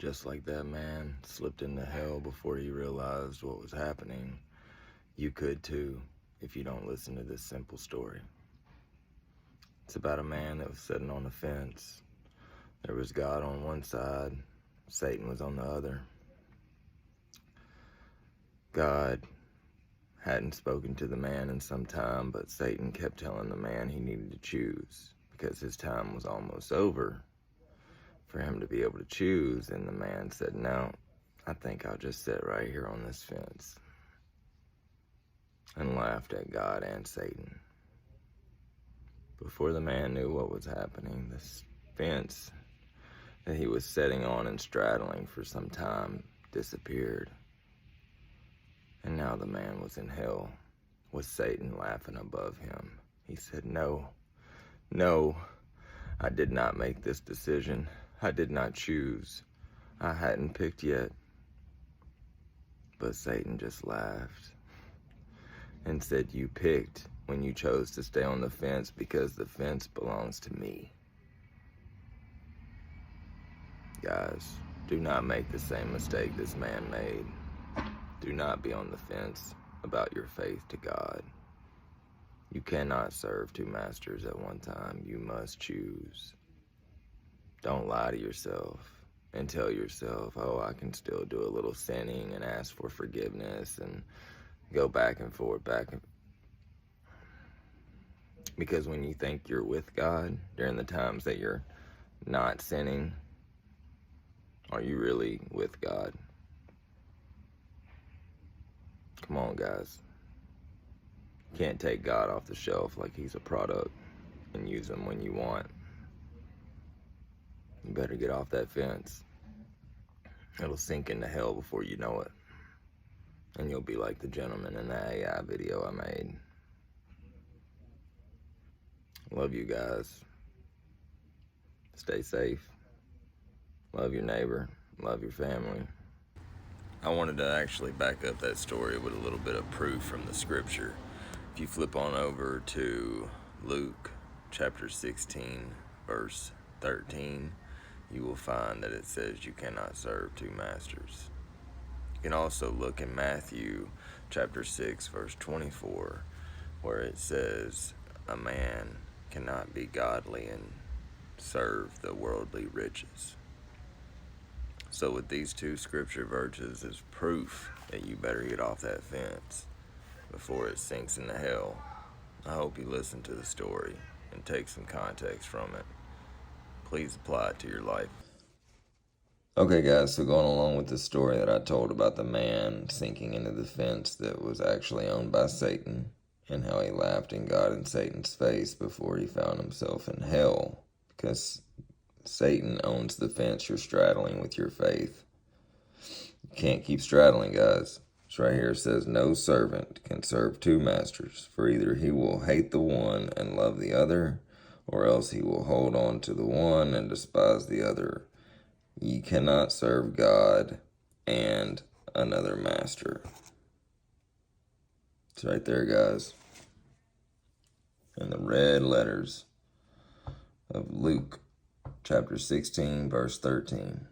Just like that man slipped into hell before he realized what was happening, you could too if you don't listen to this simple story. It's about a man that was sitting on the fence. There was God on one side, Satan was on the other. God hadn't spoken to the man in some time, but Satan kept telling the man he needed to choose because his time was almost over for him to be able to choose. And the man said, "No, I think I'll just sit right here on this fence," and laughed at God and Satan. Before the man knew what was happening, this fence that he was sitting on and straddling for some time disappeared. And now the man was in hell, with Satan laughing above him. He said, "No, I did not make this decision. I did not choose. I hadn't picked yet." But Satan just laughed and said, "You picked when you chose to stay on the fence because the fence belongs to me." Guys, do not make the same mistake this man made. Do not be on the fence about your faith to God. You cannot serve two masters at one time. You must choose. Don't lie to yourself and tell yourself, "Oh, I can still do a little sinning and ask for forgiveness and go back and forth, Because when you think you're with God during the times that you're not sinning, are you really with God? Come on, guys. You can't take God off the shelf like he's a product and use him when you want. You better get off that fence. It'll sink into hell before you know it. And you'll be like the gentleman in the AI video I made. Love you guys. Stay safe. Love your neighbor. Love your family. I wanted to actually back up that story with a little bit of proof from the scripture. If you flip on over to Luke chapter 16, verse 13, you will find that it says you cannot serve two masters. You can also look in Matthew chapter 6, verse 24, where it says a man cannot be godly and serve the worldly riches. So with these two scripture verses is proof that you better get off that fence before it sinks into hell. I hope you listen to the story and take some context from it. Please apply it to your life. Okay guys, so going along with the story that I told about the man sinking into the fence that was actually owned by Satan, and how he laughed in God and Satan's face before he found himself in hell, because Satan owns the fence you're straddling with your faith. You can't keep straddling, guys. It's right here. It says, "No servant can serve two masters, for either he will hate the one and love the other, or else he will hold on to the one and despise the other. Ye cannot serve God and another master." It's right there, guys, in the red letters of Luke chapter 16, verse 13.